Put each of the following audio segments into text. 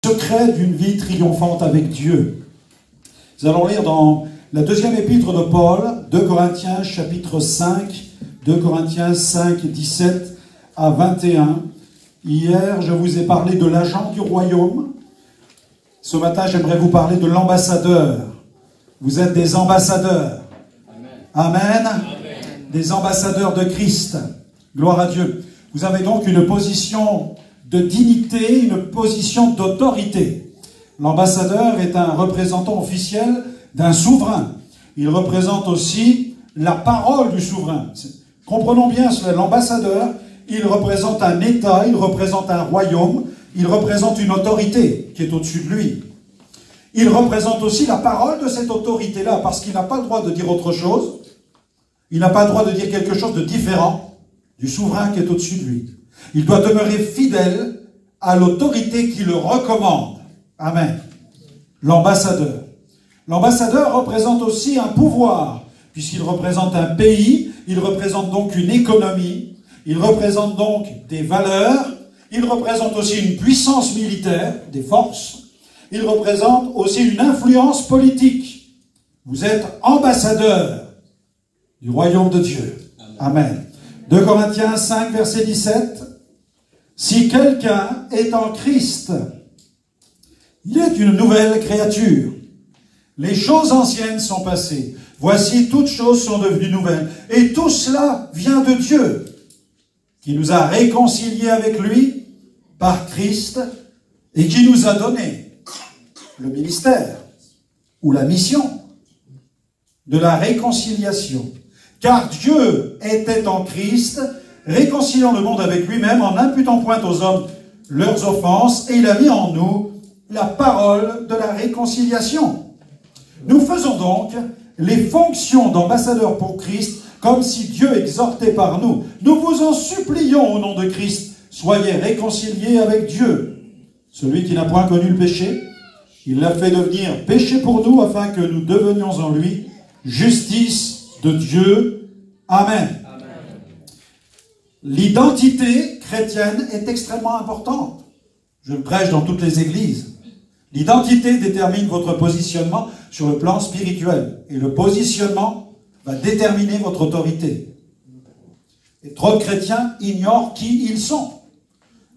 secrets d'une vie triomphante avec Dieu. Nous allons lire dans la deuxième épître de Paul, 2 Corinthiens chapitre 5, 2 Corinthiens 5, 17 à 21. Hier, je vous ai parlé de l'agent du royaume. Ce matin, j'aimerais vous parler de l'ambassadeur. Vous êtes des ambassadeurs. Amen. Amen. Amen. Des ambassadeurs de Christ. Gloire à Dieu. Vous avez donc une position de dignité, une position d'autorité. L'ambassadeur est un représentant officiel d'un souverain. Il représente aussi la parole du souverain. Comprenons bien cela. L'ambassadeur, il représente un État, il représente un royaume, il représente une autorité qui est au-dessus de lui. Il représente aussi la parole de cette autorité-là, parce qu'il n'a pas le droit de dire autre chose. Il n'a pas le droit de dire quelque chose de différent du souverain qui est au-dessus de lui. Il doit demeurer fidèle à l'autorité qui le recommande. Amen. L'ambassadeur. L'ambassadeur représente aussi un pouvoir, puisqu'il représente un pays, il représente donc une économie, il représente donc des valeurs, il représente aussi une puissance militaire, des forces, il représente aussi une influence politique. Vous êtes ambassadeur du royaume de Dieu. Amen. 2 Corinthiens 5, verset 17. Si quelqu'un est en Christ, il est une nouvelle créature. Les choses anciennes sont passées. Voici, toutes choses sont devenues nouvelles. Et tout cela vient de Dieu, qui nous a réconciliés avec lui par Christ et qui nous a donné le ministère ou la mission de la réconciliation. Car Dieu était en Christ, réconciliant le monde avec lui-même en n'imputant point aux hommes leurs offenses, et il a mis en nous la parole de la réconciliation. Nous faisons donc les fonctions d'ambassadeurs pour Christ, comme si Dieu exhortait par nous. Nous vous en supplions au nom de Christ, soyez réconciliés avec Dieu. Celui qui n'a point connu le péché, il l'a fait devenir péché pour nous, afin que nous devenions en lui justice de Dieu. Amen. Amen. L'identité chrétienne est extrêmement importante. Je le prêche dans toutes les églises. L'identité détermine votre positionnement sur le plan spirituel. Et le positionnement va déterminer votre autorité. Et trop de chrétiens ignorent qui ils sont.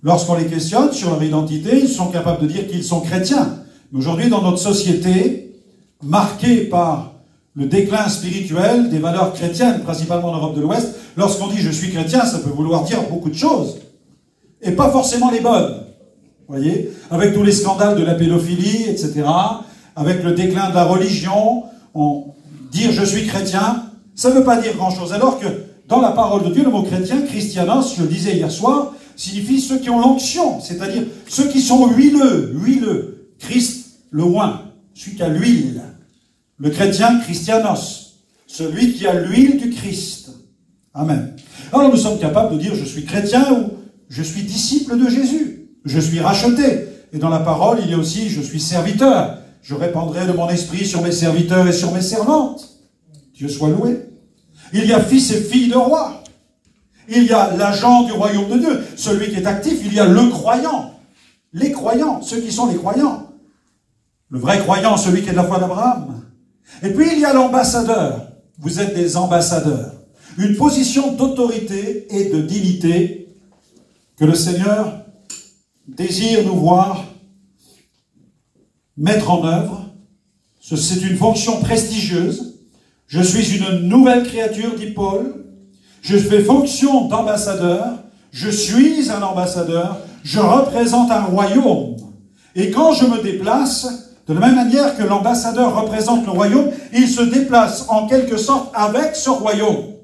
Lorsqu'on les questionne sur leur identité, ils sont capables de dire qu'ils sont chrétiens. Mais aujourd'hui, dans notre société, marquée par le déclin spirituel des valeurs chrétiennes, principalement en Europe de l'Ouest, lorsqu'on dit « je suis chrétien », ça peut vouloir dire beaucoup de choses. Et pas forcément les bonnes. Vous voyez, avec tous les scandales de la pédophilie, etc., avec le déclin de la religion, dire je suis chrétien, ça ne veut pas dire grand-chose. Alors que dans la parole de Dieu, le mot chrétien, christianos, je le disais hier soir, signifie ceux qui ont l'onction, c'est-à-dire ceux qui sont huileux. Christ, le oint, celui qui a l'huile. Le chrétien, christianos, celui qui a l'huile du Christ. Amen. Alors nous sommes capables de dire je suis chrétien ou je suis disciple de Jésus. Je suis racheté. Et dans la parole, il y a aussi, je suis serviteur. Je répandrai de mon esprit sur mes serviteurs et sur mes servantes. Dieu soit loué. Il y a fils et filles de roi. Il y a l'agent du royaume de Dieu. Celui qui est actif, il y a le croyant. Les croyants, ceux qui sont les croyants. Le vrai croyant, celui qui est de la foi d'Abraham. Et puis il y a l'ambassadeur. Vous êtes des ambassadeurs. Une position d'autorité et de dignité que le Seigneur désire nous voir mettre en œuvre. C'est une fonction prestigieuse. Je suis une nouvelle créature, dit Paul. Je fais fonction d'ambassadeur. Je suis un ambassadeur. Je représente un royaume. Et quand je me déplace, de la même manière que l'ambassadeur représente le royaume, il se déplace en quelque sorte avec ce royaume.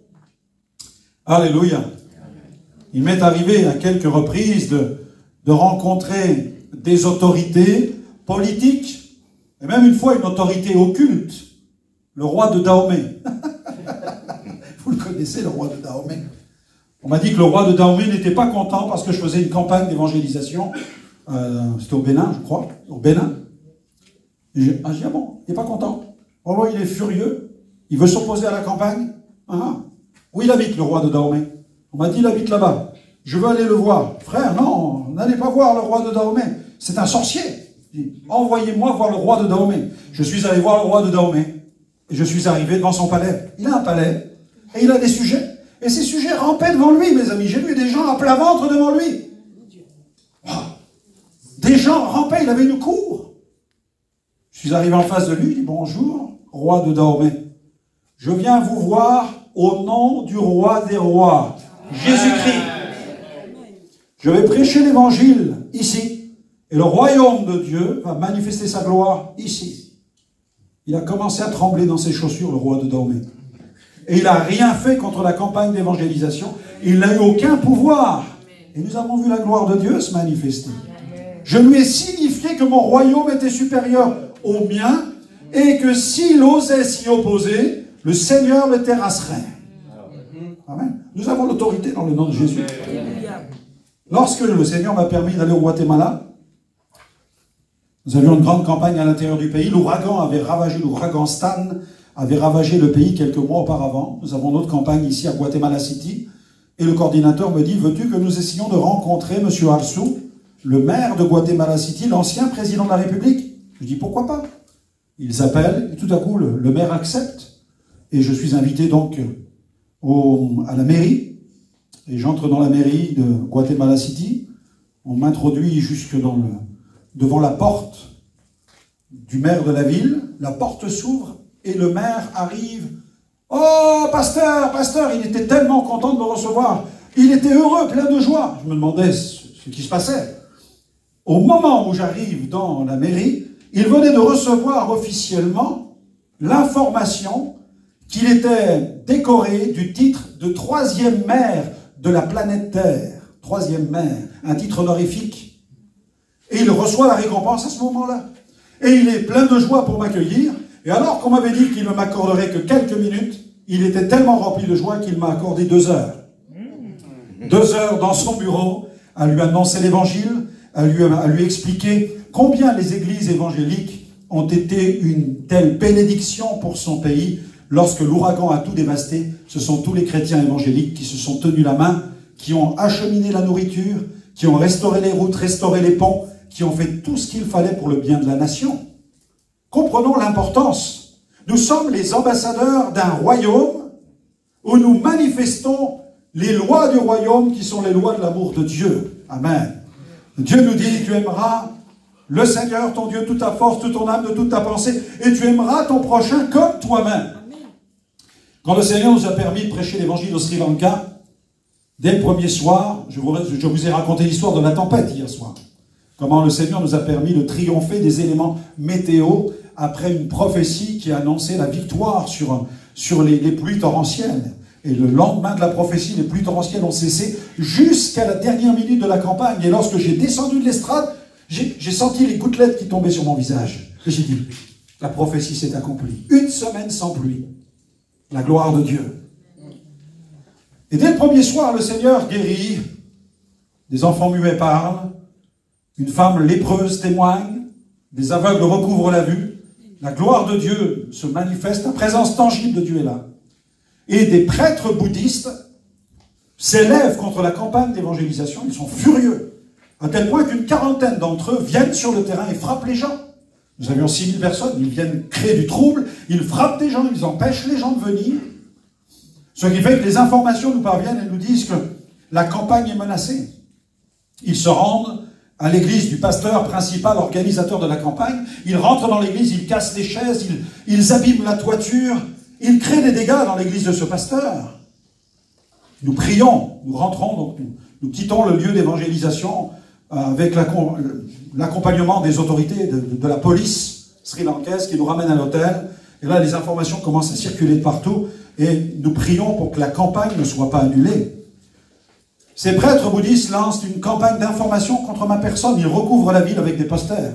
Alléluia. Il m'est arrivé à quelques reprises de rencontrer des autorités politiques, et même une fois une autorité occulte, le roi de Dahomey. Vous le connaissez, le roi de Dahomey. On m'a dit que le roi de Dahomey n'était pas content parce que je faisais une campagne d'évangélisation. C'était au Bénin, je crois, au Bénin. Et j'ai dit, ah bon, il n'est pas content. Oh, il est furieux. Il veut s'opposer à la campagne. Où il habite, le roi de Dahomey? On m'a dit, il habite là-bas. Je veux aller le voir. Frère, non, n'allez pas voir le roi de Dahomey. C'est un sorcier. Il dit, envoyez-moi voir le roi de Dahomey. Je suis allé voir le roi de Dahomey. Et je suis arrivé devant son palais. Il a un palais. Et il a des sujets. Et ces sujets rampaient devant lui, mes amis. J'ai vu des gens à plat ventre devant lui. Wow. Des gens rampaient, il avait une cour. Je suis arrivé en face de lui, il dit, bonjour, roi de Dahomey. Je viens vous voir au nom du roi des rois, Jésus-Christ. Je vais prêcher l'évangile ici. Et le royaume de Dieu va manifester sa gloire ici. Il a commencé à trembler dans ses chaussures, le roi de Dahomey. Et il n'a rien fait contre la campagne d'évangélisation. Il n'a eu aucun pouvoir. Et nous avons vu la gloire de Dieu se manifester. Je lui ai signifié que mon royaume était supérieur au mien et que s'il osait s'y opposer, le Seigneur le terrasserait. Amen. Nous avons l'autorité dans le nom de Jésus. Lorsque le Seigneur m'a permis d'aller au Guatemala, nous avions une grande campagne à l'intérieur du pays. L'ouragan avait ravagé, l'ouragan Stan avait ravagé le pays quelques mois auparavant. Nous avons notre campagne ici à Guatemala City. Et le coordinateur me dit, veux-tu que nous essayions de rencontrer M. Arsou, le maire de Guatemala City, l'ancien président de la République? Je dis, pourquoi pas? Ils appellent, et tout à coup, le maire accepte. Et je suis invité donc à la mairie. Et j'entre dans la mairie de Guatemala City. On m'introduit jusque devant la porte du maire de la ville. La porte s'ouvre et le maire arrive. Oh, pasteur, pasteur, il était tellement content de me recevoir. Il était heureux, plein de joie. Je me demandais ce qui se passait. Au moment où j'arrive dans la mairie, il venait de recevoir officiellement l'information qu'il était décoré du titre de 3e maire de la planète Terre. 3e maire, un titre honorifique. Et il reçoit la récompense à ce moment-là. Et il est plein de joie pour m'accueillir. Et alors qu'on m'avait dit qu'il ne m'accorderait que quelques minutes, il était tellement rempli de joie qu'il m'a accordé 2 heures. 2 heures dans son bureau, à lui annoncer l'évangile, à lui expliquer combien les églises évangéliques ont été une telle bénédiction pour son pays. Lorsque l'ouragan a tout dévasté, ce sont tous les chrétiens évangéliques qui se sont tenus la main, qui ont acheminé la nourriture, qui ont restauré les routes, restauré les ponts, qui ont fait tout ce qu'il fallait pour le bien de la nation. Comprenons l'importance. Nous sommes les ambassadeurs d'un royaume où nous manifestons les lois du royaume qui sont les lois de l'amour de Dieu. Amen. Dieu nous dit, tu aimeras le Seigneur, ton Dieu, toute ta force, toute ton âme, de toute ta pensée, et tu aimeras ton prochain comme toi-même. Quand le Seigneur nous a permis de prêcher l'évangile au Sri Lanka, dès le premier soir, je vous ai raconté l'histoire de la tempête hier soir. Comment le Seigneur nous a permis de triompher des éléments météo après une prophétie qui a annoncé la victoire sur les pluies torrentielles. Et le lendemain de la prophétie, les pluies torrentielles ont cessé jusqu'à la dernière minute de la campagne. Et lorsque j'ai descendu de l'estrade, j'ai senti les gouttelettes qui tombaient sur mon visage. Et j'ai dit, la prophétie s'est accomplie. 1 semaine sans pluie. La gloire de Dieu. Et dès le premier soir, le Seigneur guérit. Des enfants muets parlent. Une femme lépreuse témoigne. Des aveugles recouvrent la vue. La gloire de Dieu se manifeste. La présence tangible de Dieu est là. Et des prêtres bouddhistes s'élèvent contre la campagne d'évangélisation. Ils sont furieux. À tel point qu'une quarantaine d'entre eux viennent sur le terrain et frappent les gens. Nous avions 6000 personnes, ils viennent créer du trouble, ils frappent des gens, ils empêchent les gens de venir. Ce qui fait que les informations nous parviennent et nous disent que la campagne est menacée. Ils se rendent à l'église du pasteur principal, organisateur de la campagne. Ils rentrent dans l'église, ils cassent les chaises, ils abîment la toiture, ils créent des dégâts dans l'église de ce pasteur. Nous prions, nous rentrons, donc nous quittons le lieu d'évangélisation avec l'accompagnement des autorités de la police sri-lankaise qui nous ramène à l'hôtel. Et là, les informations commencent à circuler de partout et nous prions pour que la campagne ne soit pas annulée. Ces prêtres bouddhistes lancent une campagne d'information contre ma personne. Ils recouvrent la ville avec des posters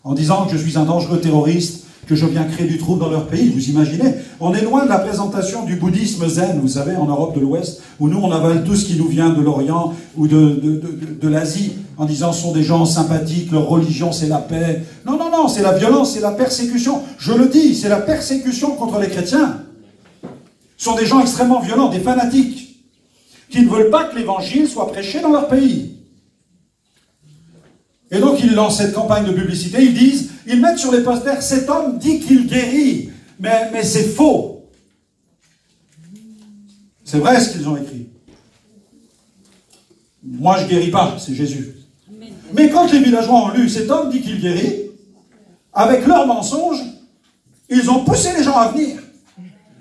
en disant que je suis un dangereux terroriste, que je viens créer du trouble dans leur pays. Vous imaginez? On est loin de la présentation du bouddhisme zen, vous savez, en Europe de l'Ouest, où nous, on avale tout ce qui nous vient de l'Orient ou de l'Asie, en disant ce sont des gens sympathiques, leur religion, c'est la paix. Non, non, non, c'est la violence, c'est la persécution. Je le dis, c'est la persécution contre les chrétiens. Ce sont des gens extrêmement violents, des fanatiques, qui ne veulent pas que l'évangile soit prêché dans leur pays. Et donc ils lancent cette campagne de publicité, ils mettent sur les posters, cet homme dit qu'il guérit, mais c'est faux. C'est vrai ce qu'ils ont écrit. Moi je guéris pas, c'est Jésus. Mais quand les villageois ont lu, cet homme dit qu'il guérit, avec leurs mensonges, ils ont poussé les gens à venir.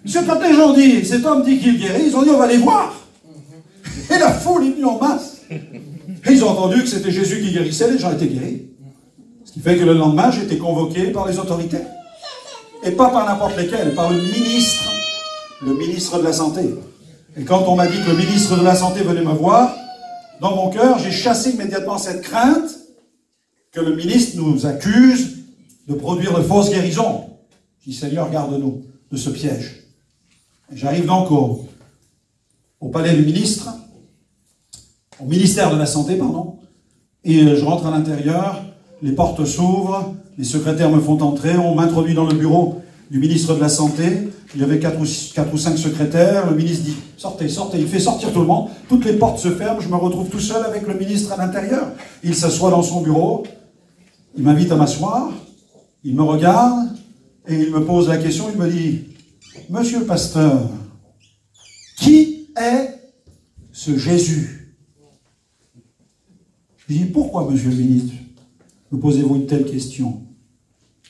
Parce que quand les gens disent, cet homme dit qu'il guérit, ils ont dit on va les voir. Et la foule est venue en masse. Et ils ont entendu que c'était Jésus qui guérissait, les gens étaient guéris. Ce qui fait que le lendemain, j'ai été convoqué par les autorités. Et pas par n'importe lesquelles, par le ministre de la Santé. Et quand on m'a dit que le ministre de la Santé venait me voir, dans mon cœur, j'ai chassé immédiatement cette crainte que le ministre nous accuse de produire de fausses guérisons. Je dis, Seigneur, garde-nous de ce piège. J'arrive donc au palais du ministre, au ministère de la Santé, pardon, et je rentre à l'intérieur, les portes s'ouvrent, les secrétaires me font entrer, on m'introduit dans le bureau du ministre de la Santé, il y avait 4 ou 5 secrétaires, le ministre dit « Sortez, sortez », il fait sortir tout le monde, toutes les portes se ferment, je me retrouve tout seul avec le ministre à l'intérieur, il s'assoit dans son bureau, il m'invite à m'asseoir, il me regarde, et il me pose la question, il me dit « Monsieur le pasteur, qui est ce Jésus ?» Je dis, pourquoi, monsieur le ministre, me posez-vous une telle question?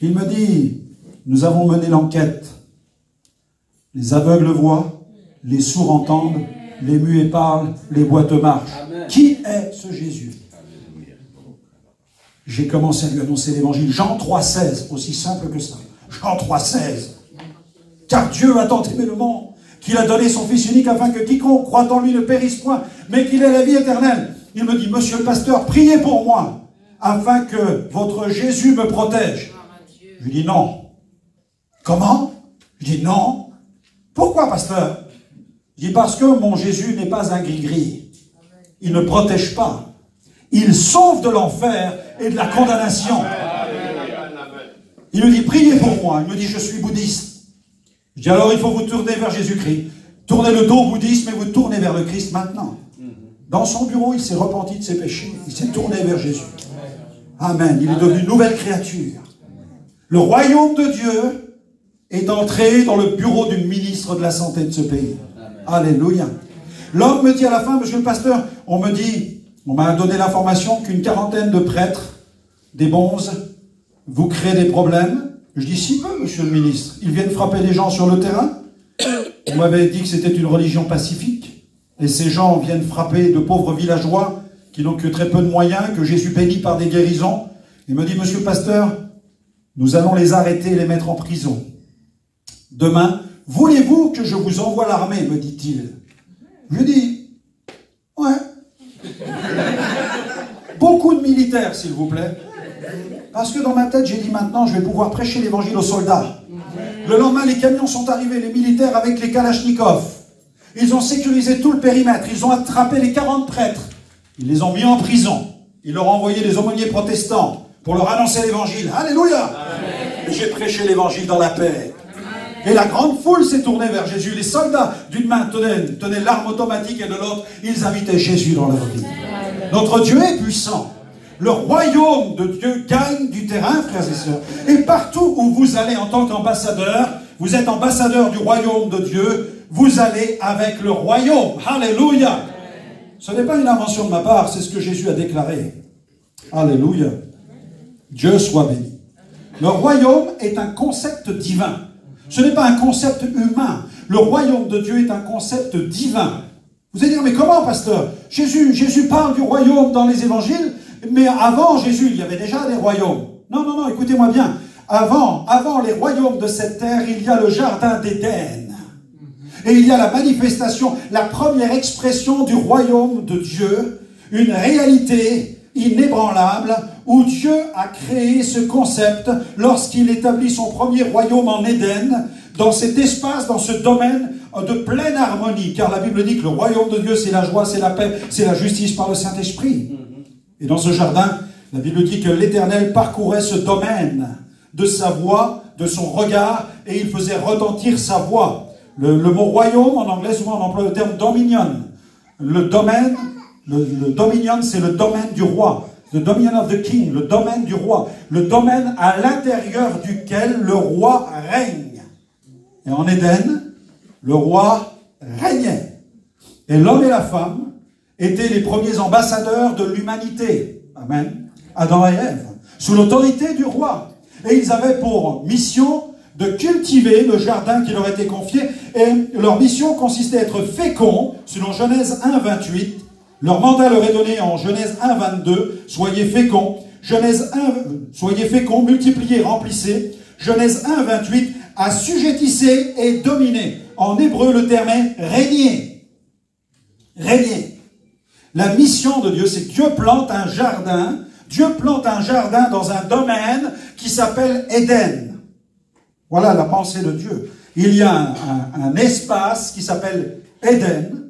Il me dit, nous avons mené l'enquête. Les aveugles voient, les sourds entendent, les muets parlent, les boiteux marchent. Amen. Qui est ce Jésus? J'ai commencé à lui annoncer l'évangile. Jean 3,16, aussi simple que ça. Jean 3,16. Car Dieu a tant aimé le monde qu'il a donné son Fils unique afin que quiconque croit en lui ne périsse point, mais qu'il ait la vie éternelle. Il me dit, monsieur le pasteur, priez pour moi, afin que votre Jésus me protège. Je lui dis non. Comment? Je dis non. Pourquoi, pasteur? Je dis parce que mon Jésus n'est pas un gris-gris. Il ne protège pas. Il sauve de l'enfer et de la condamnation. Il me dit, priez pour moi. Il me dit, je suis bouddhiste. Je dis, alors il faut vous tourner vers Jésus-Christ. Tournez le dos au bouddhisme et vous tournez vers le Christ maintenant. Dans son bureau, il s'est repenti de ses péchés. Il s'est tourné vers Jésus. Amen. Il est devenu une nouvelle créature. Le royaume de Dieu est entré dans le bureau du ministre de la Santé de ce pays. Alléluia. L'homme me dit à la fin, monsieur le pasteur, on m'a donné l'information qu'une quarantaine de prêtres, des bonzes, vous créez des problèmes. Je dis, si peu, monsieur le ministre. Ils viennent frapper les gens sur le terrain. On m'avait dit que c'était une religion pacifique. Et ces gens viennent frapper de pauvres villageois qui n'ont que très peu de moyens, que Jésus bénit par des guérisons. Il me dit, monsieur le pasteur, nous allons les arrêter et les mettre en prison. Demain, voulez-vous que je vous envoie l'armée, me dit-il. Je dis, ouais. Beaucoup de militaires, s'il vous plaît. Parce que dans ma tête, j'ai dit maintenant, je vais pouvoir prêcher l'évangile aux soldats. Le lendemain, les camions sont arrivés, les militaires avec les kalachnikovs. Ils ont sécurisé tout le périmètre. Ils ont attrapé les 40 prêtres. Ils les ont mis en prison. Ils leur ont envoyé des aumôniers protestants pour leur annoncer l'évangile. Alléluia! Et j'ai prêché l'évangile dans la paix. Et la grande foule s'est tournée vers Jésus. Les soldats, d'une main, tenaient l'arme automatique et de l'autre, ils invitaient Jésus dans leur vie. Notre Dieu est puissant. Le royaume de Dieu gagne du terrain, frères et sœurs. Et partout où vous allez en tant qu'ambassadeur, vous êtes ambassadeur du royaume de Dieu, vous allez avec le royaume. Alléluia. Ce n'est pas une invention de ma part, c'est ce que Jésus a déclaré. Alléluia. Dieu soit béni. Le royaume est un concept divin. Ce n'est pas un concept humain. Le royaume de Dieu est un concept divin. Vous allez dire, mais comment, pasteur? Jésus parle du royaume dans les évangiles, mais avant Jésus, il y avait déjà des royaumes. Non, non, non, écoutez-moi bien. Avant les royaumes de cette terre, il y a le jardin d'Éden. Et il y a la manifestation, la première expression du royaume de Dieu, une réalité inébranlable où Dieu a créé ce concept lorsqu'il établit son premier royaume en Éden, dans cet espace, dans ce domaine de pleine harmonie. Car la Bible dit que le royaume de Dieu, c'est la joie, c'est la paix, c'est la justice par le Saint-Esprit. Et dans ce jardin, la Bible dit que l'Éternel parcourait ce domaine de sa voix, de son regard, et il faisait retentir sa voix. Le mot royaume, en anglais, souvent on emploie le terme dominion. Le dominion, c'est le domaine du roi. The dominion of the king, le domaine du roi, le domaine à l'intérieur duquel le roi règne. Et en Éden, le roi régnait. Et l'homme et la femme étaient les premiers ambassadeurs de l'humanité. Amen. Adam et Ève, sous l'autorité du roi. Et ils avaient pour mission de cultiver le jardin qui leur était confié. Et leur mission consistait à être féconds, selon Genèse 1, 28. Leur mandat leur est donné en Genèse 1, 22. Soyez féconds. Genèse 1, soyez féconds, multipliez, remplissez. Genèse 1, 28. Assujettissez et dominez. En hébreu, le terme est régner. Régner. La mission de Dieu, c'est que Dieu plante un jardin. Dieu plante un jardin dans un domaine qui s'appelle Éden. Voilà la pensée de Dieu. Il y a un espace qui s'appelle Éden,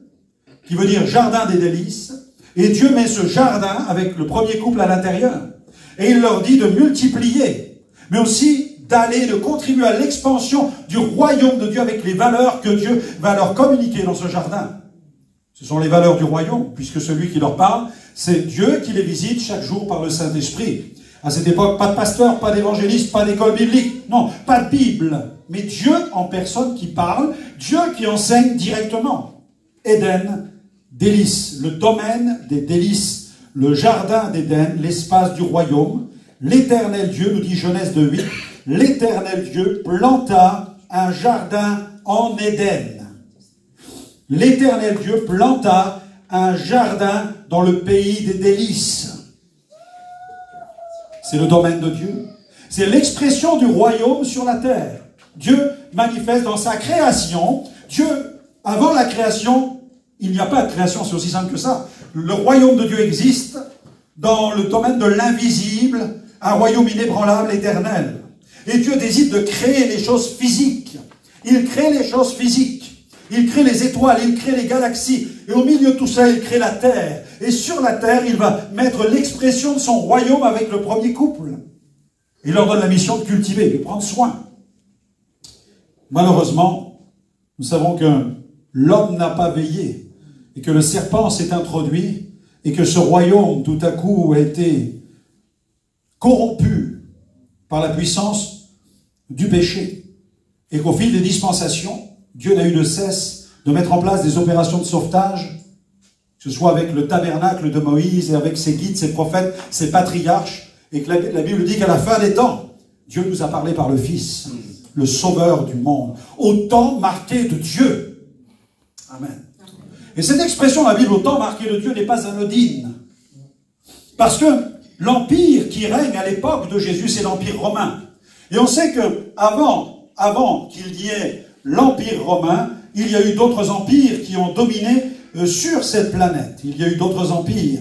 qui veut dire jardin des délices. Et Dieu met ce jardin avec le premier couple à l'intérieur. Et il leur dit de multiplier, mais aussi d'aller, de contribuer à l'expansion du royaume de Dieu avec les valeurs que Dieu va leur communiquer dans ce jardin. Ce sont les valeurs du royaume, puisque celui qui leur parle, c'est Dieu qui les visite chaque jour par le Saint-Esprit. À cette époque, pas de pasteur, pas d'évangéliste, pas d'école biblique, non, pas de Bible, mais Dieu en personne qui parle, Dieu qui enseigne directement. Éden, délices, le domaine des délices, le jardin d'Éden, l'espace du royaume. L'Éternel Dieu, nous dit Genèse 2, 8, l'Éternel Dieu planta un jardin en Éden. L'Éternel Dieu planta un jardin dans le pays des délices. C'est le domaine de Dieu. C'est l'expression du royaume sur la terre. Dieu manifeste dans sa création. Dieu, avant la création, il n'y a pas de création, c'est aussi simple que ça. Le royaume de Dieu existe dans le domaine de l'invisible, un royaume inébranlable, éternel. Et Dieu décide de créer les choses physiques. Il crée les choses physiques. Il crée les étoiles, il crée les galaxies. Et au milieu de tout ça, il crée la terre. Et sur la terre, il va mettre l'expression de son royaume avec le premier couple. Il leur donne la mission de cultiver, de prendre soin. Malheureusement, nous savons que l'homme n'a pas veillé et que le serpent s'est introduit et que ce royaume, tout à coup, a été corrompu par la puissance du péché. Et qu'au fil des dispensations, Dieu n'a eu de cesse de mettre en place des opérations de sauvetage, que ce soit avec le tabernacle de Moïse et avec ses guides, ses prophètes, ses patriarches, et que la Bible dit qu'à la fin des temps, Dieu nous a parlé par le Fils, le Sauveur du monde, au temps marqué de Dieu. Amen. Et cette expression, la Bible, au temps marqué de Dieu, n'est pas anodine. Parce que l'empire qui règne à l'époque de Jésus, c'est l'empire romain. Et on sait que avant qu'il y ait l'empire romain, il y a eu d'autres empires qui ont dominé sur cette planète. Il y a eu d'autres empires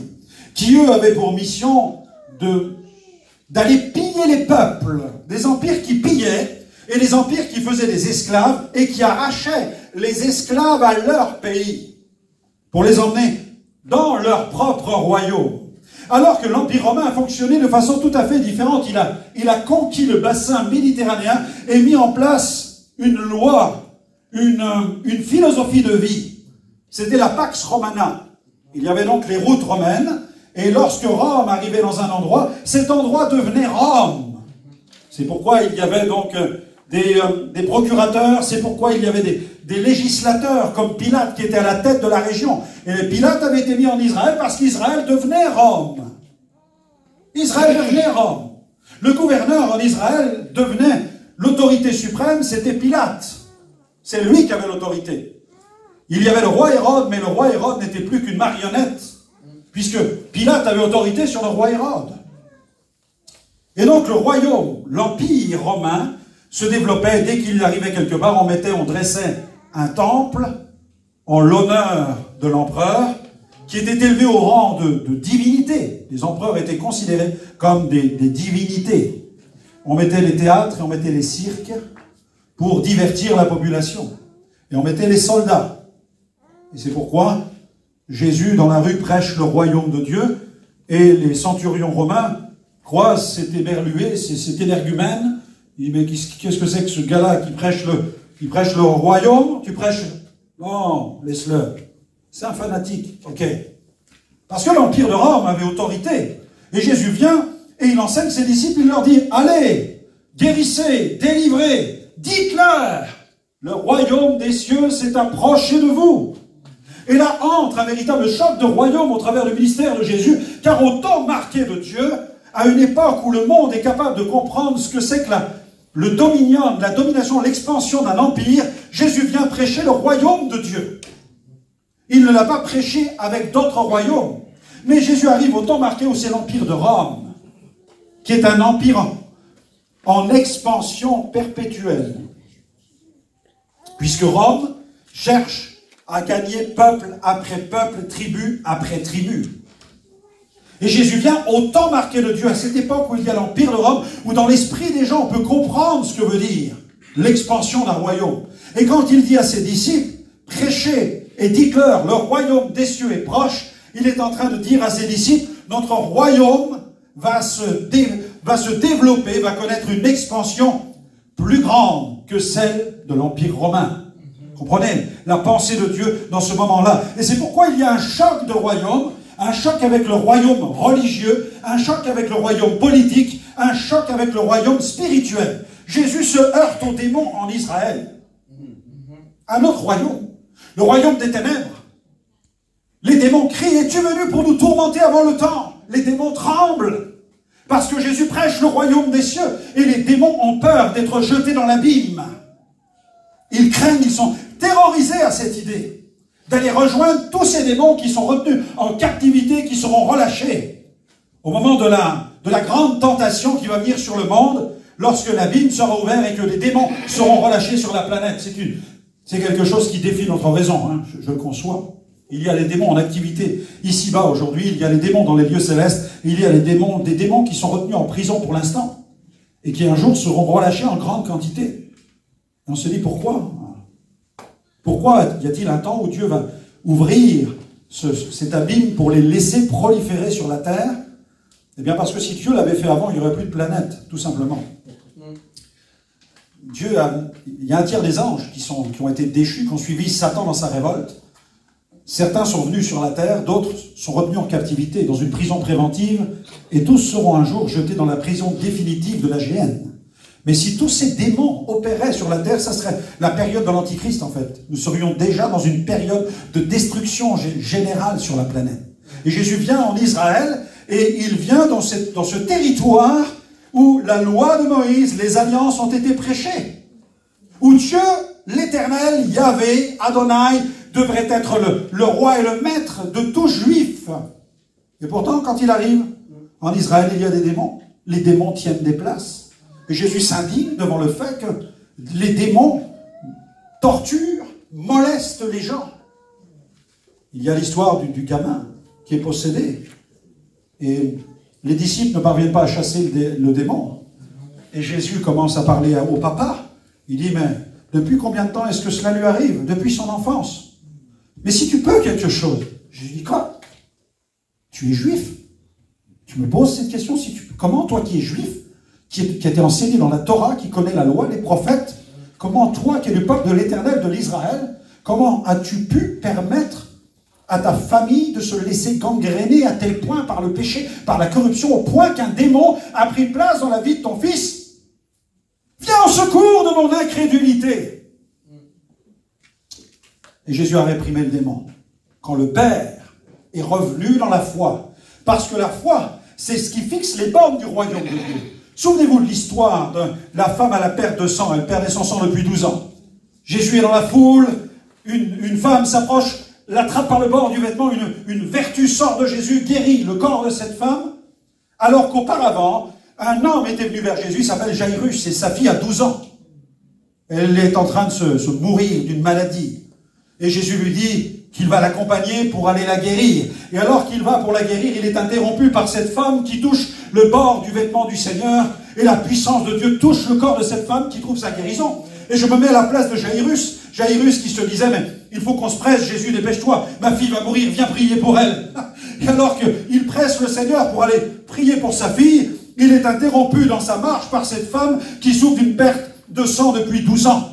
qui, eux, avaient pour mission d'aller piller les peuples. Des empires qui pillaient et des empires qui faisaient des esclaves et qui arrachaient les esclaves à leur pays pour les emmener dans leur propre royaume. Alors que l'Empire romain a fonctionné de façon tout à fait différente. Il a conquis le bassin méditerranéen et mis en place une loi, une philosophie de vie. C'était la Pax Romana. Il y avait donc les routes romaines, et lorsque Rome arrivait dans un endroit, cet endroit devenait Rome. C'est pourquoi il y avait donc des procurateurs, c'est pourquoi il y avait des législateurs comme Pilate qui était à la tête de la région. Et Pilate avait été mis en Israël parce qu'Israël devenait Rome. Israël devenait Rome. Le gouverneur en Israël devenait l'autorité suprême, c'était Pilate. C'est lui qui avait l'autorité. Il y avait le roi Hérode, mais le roi Hérode n'était plus qu'une marionnette, puisque Pilate avait autorité sur le roi Hérode. Et donc le royaume, l'empire romain, se développait. Dès qu'il arrivait quelque part, on dressait un temple en l'honneur de l'empereur, qui était élevé au rang de divinité. Les empereurs étaient considérés comme des divinités. On mettait les théâtres et on mettait les cirques pour divertir la population. Et on mettait les soldats. Et c'est pourquoi Jésus, dans la rue, prêche le royaume de Dieu, et les centurions romains croisent cet éberlué, cet énergumène. Il dit, mais qu'est-ce que c'est que ce gars-là qui prêche le royaume? Tu prêches? Non, laisse-le. C'est un fanatique. Ok. Parce que l'Empire de Rome avait autorité. Et Jésus vient et il enseigne ses disciples, il leur dit, allez, guérissez, délivrez, dites-leur, le royaume des cieux s'est approché de vous. Et là entre un véritable choc de royaume au travers du ministère de Jésus, car au temps marqué de Dieu, à une époque où le monde est capable de comprendre ce que c'est que le dominion, la domination, l'expansion d'un empire, Jésus vient prêcher le royaume de Dieu. Il ne l'a pas prêché avec d'autres royaumes. Mais Jésus arrive au temps marqué où c'est l'empire de Rome, qui est un empire en expansion perpétuelle. Puisque Rome cherche à gagner peuple après peuple, tribu après tribu. Et Jésus vient au temps marqué de Dieu, à cette époque où il y a l'empire de Rome, où dans l'esprit des gens, on peut comprendre ce que veut dire l'expansion d'un royaume. Et quand il dit à ses disciples, prêchez et dites-leur, le royaume des cieux est proche, il est en train de dire à ses disciples, notre royaume va se développer, va connaître une expansion plus grande que celle de l'empire romain. Comprenez la pensée de Dieu dans ce moment-là. Et c'est pourquoi il y a un choc de royaume, un choc avec le royaume religieux, un choc avec le royaume politique, un choc avec le royaume spirituel. Jésus se heurte aux démons en Israël. Un autre royaume, le royaume des ténèbres. Les démons crient, es-tu venu pour nous tourmenter avant le temps? Les démons tremblent, parce que Jésus prêche le royaume des cieux, et les démons ont peur d'être jetés dans l'abîme. Ils craignent, ils sont terrorisés à cette idée d'aller rejoindre tous ces démons qui sont retenus en captivité, qui seront relâchés au moment de la grande tentation qui va venir sur le monde, lorsque l'abîme sera ouvert et que les démons seront relâchés sur la planète. C'est quelque chose qui défie notre raison, hein, je le conçois. Il y a les démons en activité ici-bas aujourd'hui, il y a les démons dans les lieux célestes, il y a des démons qui sont retenus en prison pour l'instant, et qui un jour seront relâchés en grande quantité. Et on se dit pourquoi? Pourquoi y a-t-il un temps où Dieu va ouvrir cet abîme pour les laisser proliférer sur la terre? Eh bien parce que si Dieu l'avait fait avant, il n'y aurait plus de planète, tout simplement. Il y a un tiers des anges qui ont été déchus, qui ont suivi Satan dans sa révolte. Certains sont venus sur la terre, d'autres sont retenus en captivité, dans une prison préventive, et tous seront un jour jetés dans la prison définitive de la géhenne. Mais si tous ces démons opéraient sur la terre, ça serait la période de l'Antichrist en fait. Nous serions déjà dans une période de destruction générale sur la planète. Et Jésus vient en Israël, et il vient dans ce territoire où la loi de Moïse, les alliances ont été prêchées. Où Dieu, l'Éternel, Yahvé, Adonai, devrait être le roi et le maître de tout juif. Et pourtant, quand il arrive, en Israël, il y a des démons. Les démons tiennent des places. Et Jésus s'indigne devant le fait que les démons torturent, molestent les gens. Il y a l'histoire du gamin qui est possédé. Et les disciples ne parviennent pas à chasser le démon. Et Jésus commence à parler au papa. Il dit, mais depuis combien de temps est-ce que cela lui arrive? Depuis son enfance. Mais si tu peux quelque chose. Je lui dis, quoi? Tu es juif? Tu me poses cette question, comment toi qui es juif, qui a été enseigné dans la Torah, qui connaît la loi, les prophètes, comment toi qui es le peuple de l'Éternel, de l'Israël, comment as-tu pu permettre à ta famille de se laisser gangréner à tel point par le péché, par la corruption, au point qu'un démon a pris place dans la vie de ton fils? Viens au secours de mon incrédulité. Et Jésus a réprimé le démon. Quand le Père est revenu dans la foi, parce que la foi, c'est ce qui fixe les bornes du royaume de Dieu. Souvenez-vous de l'histoire de la femme à la perte de sang. Elle perdait son sang depuis 12 ans. Jésus est dans la foule, une femme s'approche, l'attrape par le bord du vêtement, une vertu sort de Jésus, guérit le corps de cette femme, alors qu'auparavant, un homme était venu vers Jésus, il s'appelle Jairus, et sa fille a 12 ans. Elle est en train de se mourir d'une maladie. Et Jésus lui dit qu'il va l'accompagner pour aller la guérir. Et alors qu'il va pour la guérir, il est interrompu par cette femme qui touche le bord du vêtement du Seigneur, et la puissance de Dieu touche le corps de cette femme qui trouve sa guérison. Et je me mets à la place de Jairus qui se disait, mais il faut qu'on se presse, Jésus, dépêche-toi, ma fille va mourir, viens prier pour elle. Et alors qu'il presse le Seigneur pour aller prier pour sa fille, il est interrompu dans sa marche par cette femme qui souffre d'une perte de sang depuis 12 ans.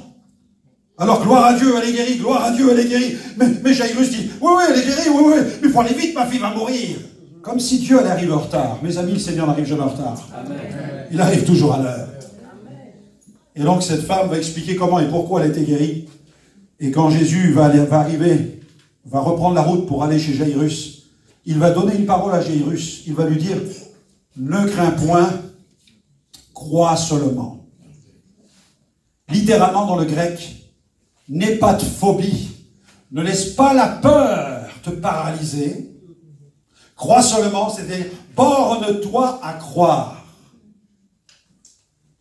Alors, gloire à Dieu, elle est guérie, gloire à Dieu, elle est guérie. Mais Jairus dit, oui, elle est guérie, oui, mais il faut aller vite, ma fille va mourir. Comme si Dieu allait arriver en retard. Mes amis, le Seigneur n'arrive jamais en retard. Amen. Il arrive toujours à l'heure. Et donc cette femme va expliquer comment et pourquoi elle a été guérie. Et quand Jésus va arriver, va reprendre la route pour aller chez Jairus, il va donner une parole à Jairus. Il va lui dire, ne crains point, crois seulement. Littéralement dans le grec, n'aie pas de phobie. Ne laisse pas la peur te paralyser. Crois seulement, c'est-à-dire borne-toi à croire.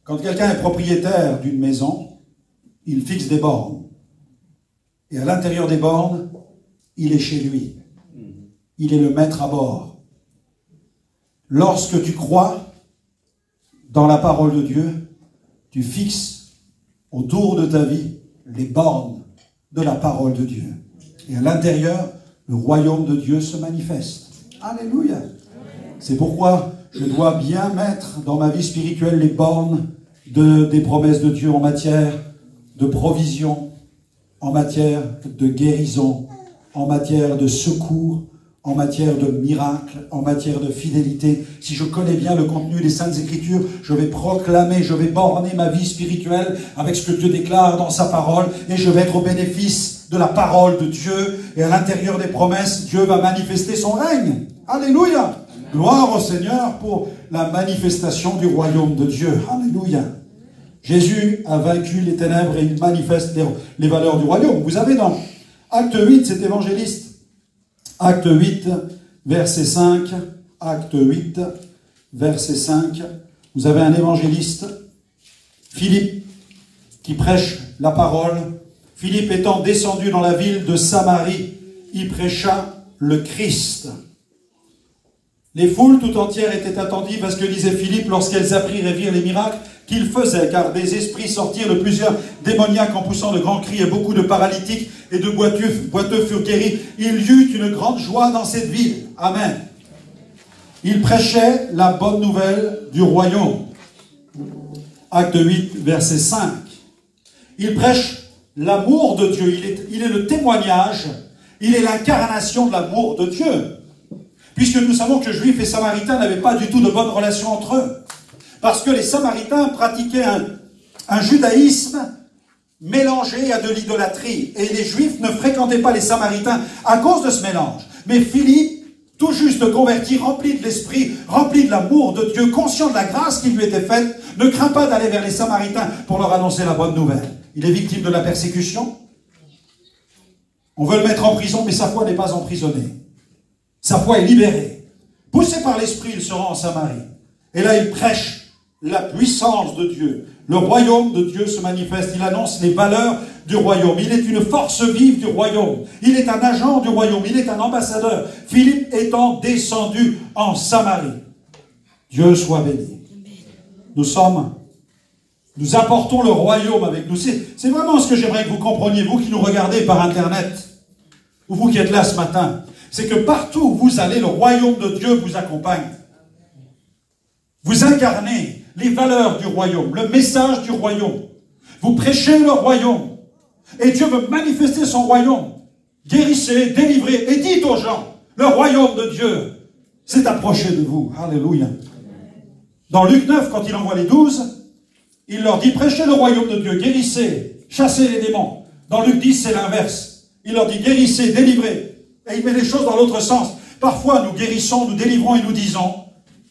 Quand quelqu'un est propriétaire d'une maison, il fixe des bornes. Et à l'intérieur des bornes, il est chez lui. Il est le maître à bord. Lorsque tu crois dans la parole de Dieu, tu fixes autour de ta vie les bornes de la parole de Dieu. Et à l'intérieur, le royaume de Dieu se manifeste. Alléluia. C'est pourquoi je dois bien mettre dans ma vie spirituelle les bornes des promesses de Dieu en matière de provision, en matière de guérison, en matière de secours, en matière de miracles, en matière de fidélité. Si je connais bien le contenu des Saintes Écritures, je vais proclamer, je vais borner ma vie spirituelle avec ce que Dieu déclare dans sa parole et je vais être au bénéfice de la parole de Dieu et à l'intérieur des promesses, Dieu va manifester son règne. Alléluia! Amen. Gloire au Seigneur pour la manifestation du royaume de Dieu. Alléluia! Jésus a vaincu les ténèbres et il manifeste les valeurs du royaume. Vous avez dans Acte 8, cet évangéliste, Acte 8, verset 5, Acte 8, verset 5, vous avez un évangéliste, Philippe, qui prêche la parole. Philippe étant descendu dans la ville de Samarie, il prêcha le Christ. Les foules tout entières étaient attentives à ce que disait Philippe lorsqu'elles apprirent et virent les miracles qu'il faisait, car des esprits sortirent de plusieurs démoniaques en poussant de grands cris et beaucoup de paralytiques et de boiteux furent guéris. Il y eut une grande joie dans cette ville. Amen. Il prêchait la bonne nouvelle du royaume. Acte 8, verset 5. Il prêche l'amour de Dieu. Il est le témoignage, il est l'incarnation de l'amour de Dieu. Puisque nous savons que Juifs et Samaritains n'avaient pas du tout de bonnes relations entre eux. Parce que les Samaritains pratiquaient un judaïsme mélangé à de l'idolâtrie. Et les Juifs ne fréquentaient pas les Samaritains à cause de ce mélange. Mais Philippe, tout juste converti, rempli de l'esprit, rempli de l'amour de Dieu, conscient de la grâce qui lui était faite, ne craint pas d'aller vers les Samaritains pour leur annoncer la bonne nouvelle. Il est victime de la persécution. On veut le mettre en prison, mais sa foi n'est pas emprisonnée. Sa foi est libérée. Poussé par l'esprit, il se rend en Samarie. Et là, il prêche la puissance de Dieu. Le royaume de Dieu se manifeste. Il annonce les valeurs du royaume. Il est une force vive du royaume. Il est un agent du royaume. Il est un ambassadeur. Philippe étant descendu en Samarie. Dieu soit béni. Nous apportons le royaume avec nous. C'est vraiment ce que j'aimerais que vous compreniez, vous qui nous regardez par Internet, ou vous qui êtes là ce matin. C'est que partout où vous allez, le royaume de Dieu vous accompagne. Vous incarnez les valeurs du royaume, le message du royaume. Vous prêchez le royaume. Et Dieu veut manifester son royaume. Guérissez, délivrez, et dites aux gens, le royaume de Dieu s'est approché de vous. Alléluia. Dans Luc 9, quand il envoie les 12, il leur dit, prêchez le royaume de Dieu, guérissez, chassez les démons. Dans Luc 10, c'est l'inverse. Il leur dit, guérissez, délivrez. Et il met les choses dans l'autre sens. Parfois, nous guérissons, nous délivrons et nous disons,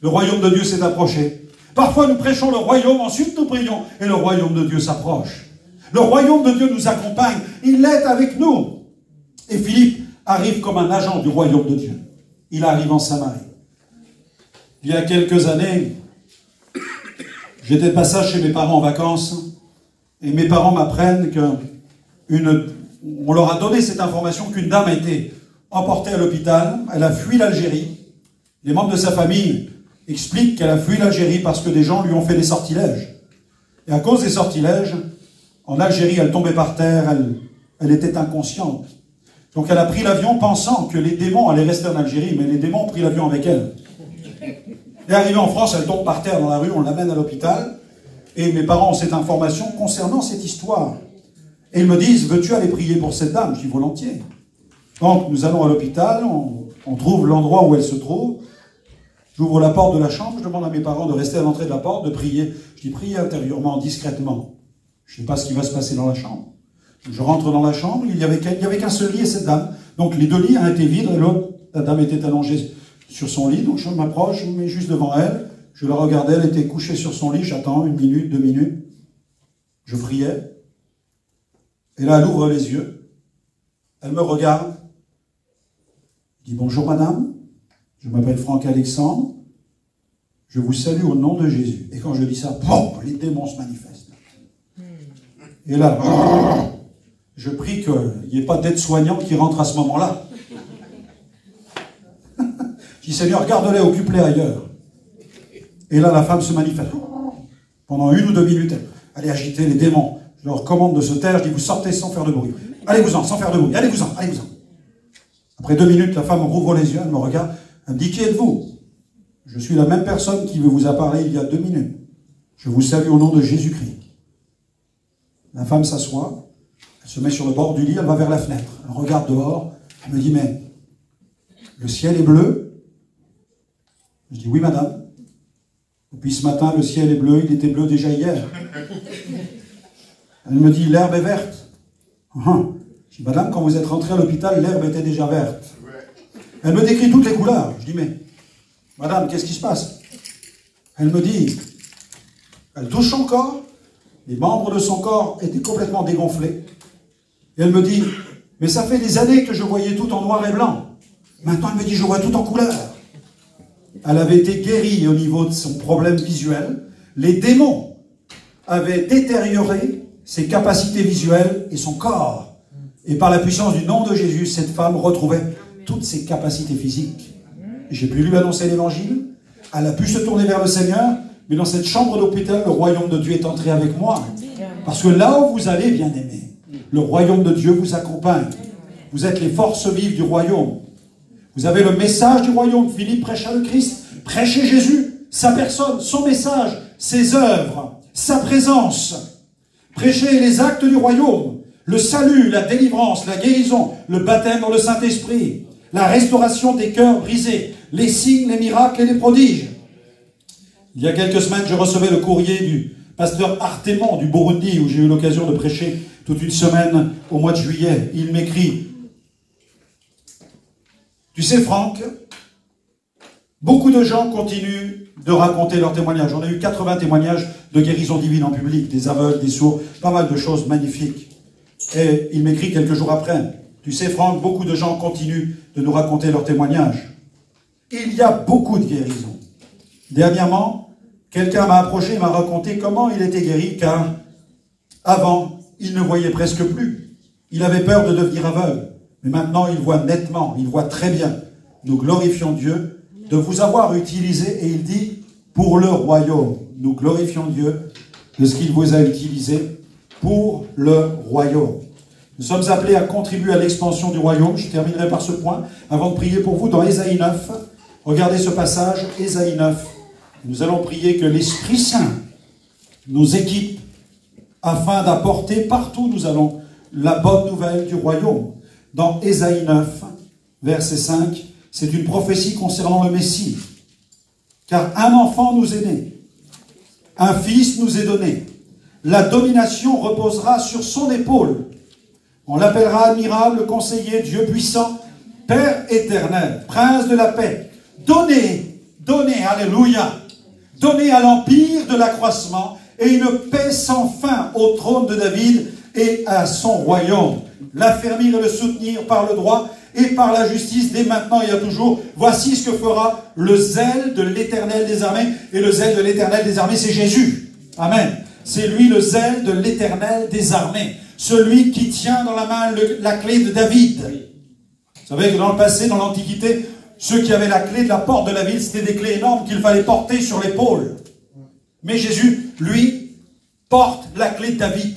le royaume de Dieu s'est approché. Parfois, nous prêchons le royaume, ensuite nous prions, et le royaume de Dieu s'approche. Le royaume de Dieu nous accompagne. Il est avec nous. Et Philippe arrive comme un agent du royaume de Dieu. Il arrive en Samarie. Il y a quelques années, j'étais de passage chez mes parents en vacances, et mes parents m'apprennent on leur a donné cette information qu'une dame a été emportée à l'hôpital. Elle a fui l'Algérie. Les membres de sa famille expliquent qu'elle a fui l'Algérie parce que des gens lui ont fait des sortilèges. Et à cause des sortilèges, en Algérie, elle tombait par terre, elle était inconsciente. Donc elle a pris l'avion pensant que les démons allaient rester en Algérie, mais les démons ont pris l'avion avec elle. Et arrivée en France, elle tombe par terre dans la rue, on l'amène à l'hôpital. Et mes parents ont cette information concernant cette histoire. Et ils me disent, veux-tu aller prier pour cette dame? Je dis volontiers. Donc nous allons à l'hôpital, on trouve l'endroit où elle se trouve, J'ouvre la porte de la chambre, je demande à mes parents de rester à l'entrée de la porte, de prier. Je dis priez intérieurement, discrètement. Je ne sais pas ce qui va se passer dans la chambre. Je rentre dans la chambre, il y avait qu'un seul lit et cette dame. Donc les deux lits, un était vide et l'autre, la dame était allongée sur son lit. Donc je m'approche, je me mets juste devant elle. Je la regardais, elle était couchée sur son lit. J'attends 1 minute, 2 minutes. Je priais. Et là, elle ouvre les yeux. Elle me regarde. Je dis bonjour madame. Je m'appelle Franck Alexandre. Je vous salue au nom de Jésus. Et quand je dis ça, bon, les démons se manifestent. Et là, je prie qu'il n'y ait pas d'aide-soignant qui rentre à ce moment-là. Je dis Seigneur, garde-les, occupe-les ailleurs. Et là, la femme se manifeste. Pendant 1 ou 2 minutes, elle est agitée, les démons. Je leur commande de se taire. Je dis vous sortez sans faire de bruit. Allez-vous-en, sans faire de bruit. Allez-vous-en, allez-vous-en. Après 2 minutes, la femme rouvre les yeux, elle me regarde. Elle me dit qui êtes-vous? Je suis la même personne qui vous a parlé il y a 2 minutes. Je vous salue au nom de Jésus-Christ. La femme s'assoit, elle se met sur le bord du lit, elle va vers la fenêtre. Elle regarde dehors, elle me dit, mais le ciel est bleu? Je dis, oui madame. Depuis ce matin, le ciel est bleu, il était bleu déjà hier. Elle me dit, l'herbe est verte. Je dis, madame, quand vous êtes rentrée à l'hôpital, l'herbe était déjà verte. Elle me décrit toutes les couleurs. Je dis, mais madame, qu'est-ce qui se passe? Elle me dit, elle touche son corps, les membres de son corps étaient complètement dégonflés. Et elle me dit, mais ça fait des années que je voyais tout en noir et blanc. Maintenant, elle me dit, je vois tout en couleur. Elle avait été guérie au niveau de son problème visuel. Les démons avaient détérioré ses capacités visuelles et son corps. Et par la puissance du nom de Jésus, cette femme retrouvait toutes ses capacités physiques. J'ai pu lui annoncer l'évangile. Elle a pu se tourner vers le Seigneur. Mais dans cette chambre d'hôpital, le royaume de Dieu est entré avec moi. Parce que là où vous allez, bien-aimés, le royaume de Dieu vous accompagne. Vous êtes les forces vives du royaume. Vous avez le message du royaume. Philippe prêcha le Christ. Prêchez Jésus, sa personne, son message, ses œuvres, sa présence. Prêchez les actes du royaume. Le salut, la délivrance, la guérison, le baptême dans le Saint-Esprit, la restauration des cœurs brisés, les signes, les miracles et les prodiges. Il y a quelques semaines, je recevais le courrier du pasteur Artemon du Burundi, où j'ai eu l'occasion de prêcher toute une semaine au mois de juillet. Il m'écrit, tu sais Franck, beaucoup de gens continuent de raconter leurs témoignages. On a eu 80 témoignages de guérison divine en public, des aveugles, des sourds, pas mal de choses magnifiques. Et il m'écrit quelques jours après, tu sais Franck, beaucoup de gens continuent de nous raconter leurs témoignages. Il y a beaucoup de guérisons. Dernièrement, quelqu'un m'a approché et m'a raconté comment il était guéri, car avant, il ne voyait presque plus. Il avait peur de devenir aveugle. Mais maintenant, il voit nettement, il voit très bien. Nous glorifions Dieu de vous avoir utilisé, et il dit, pour le royaume. Nous glorifions Dieu de ce qu'il vous a utilisé pour le royaume. Nous sommes appelés à contribuer à l'expansion du royaume. Je terminerai par ce point, avant de prier pour vous, dans Ésaïe 9. Regardez ce passage, Ésaïe 9. Nous allons prier que l'Esprit Saint nous équipe afin d'apporter partout où nous allons la bonne nouvelle du royaume. Dans Ésaïe 9, verset 5, c'est une prophétie concernant le Messie. Car un enfant nous est né, un fils nous est donné. La domination reposera sur son épaule. On l'appellera admirable, conseiller, Dieu puissant, Père éternel, prince de la paix. Donnez, alléluia, donnez à l'empire de l'accroissement et une paix sans fin au trône de David et à son royaume. L'affermir et le soutenir par le droit et par la justice dès maintenant et à toujours. Voici ce que fera le zèle de l'Éternel des armées. Et le zèle de l'Éternel des armées, c'est Jésus. Amen. C'est lui le zèle de l'Éternel des armées. Celui qui tient dans la main la clé de David. Vous savez que dans le passé, dans l'Antiquité, ceux qui avaient la clé de la porte de la ville, c'était des clés énormes qu'il fallait porter sur l'épaule. Mais Jésus, lui, porte la clé de David.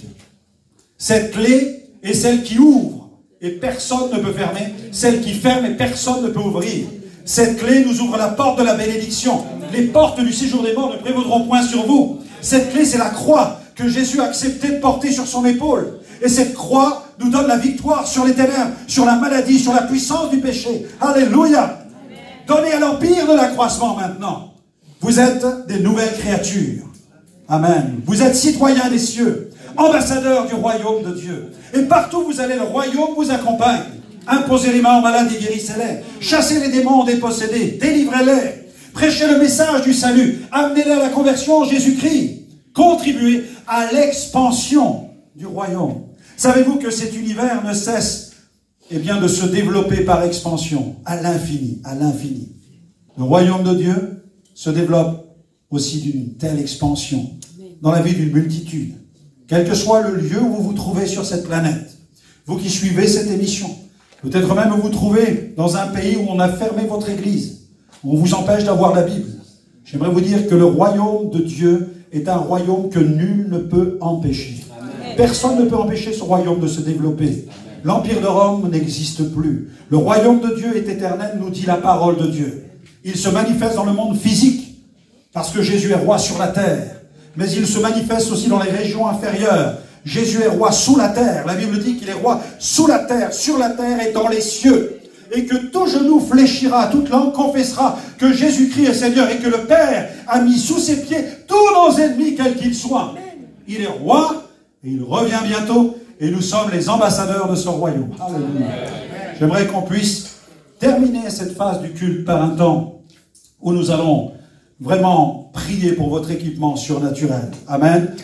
Cette clé est celle qui ouvre et personne ne peut fermer. Celle qui ferme et personne ne peut ouvrir. Cette clé nous ouvre la porte de la bénédiction. Les portes du séjour des morts ne prévaudront point sur vous. Cette clé, c'est la croix que Jésus a accepté de porter sur son épaule. Et cette croix nous donne la victoire sur les ténèbres, sur la maladie, sur la puissance du péché. Alléluia! Donnez à l'empire de l'accroissement maintenant. Vous êtes des nouvelles créatures. Amen. Vous êtes citoyens des cieux, ambassadeurs du royaume de Dieu. Et partout où vous allez, le royaume vous accompagne. Imposez les mains aux malades et guérissez-les. Chassez les démons dépossédés, délivrez-les. Prêchez le message du salut. Amenez-les à la conversion en Jésus-Christ. Contribuez à l'expansion du royaume. Savez-vous que cet univers ne cesse de se développer par expansion, à l'infini, à l'infini. Le royaume de Dieu se développe aussi d'une telle expansion dans la vie d'une multitude. Quel que soit le lieu où vous vous trouvez sur cette planète, vous qui suivez cette émission, peut-être même vous vous trouvez dans un pays où on a fermé votre église, où on vous empêche d'avoir la Bible. J'aimerais vous dire que le royaume de Dieu est un royaume que nul ne peut empêcher. Amen. Personne ne peut empêcher ce royaume de se développer. L'Empire de Rome n'existe plus. Le royaume de Dieu est éternel, nous dit la parole de Dieu. Il se manifeste dans le monde physique, parce que Jésus est roi sur la terre. Mais il se manifeste aussi dans les régions inférieures. Jésus est roi sous la terre. La Bible dit qu'il est roi sous la terre, sur la terre et dans les cieux. Et que tout genou fléchira, toute langue confessera que Jésus-Christ est Seigneur et que le Père a mis sous ses pieds tous nos ennemis, quels qu'ils soient. Il est roi et il revient bientôt. Et nous sommes les ambassadeurs de ce royaume. Alléluia. J'aimerais qu'on puisse terminer cette phase du culte par un temps où nous allons vraiment prier pour votre équipement surnaturel. Amen.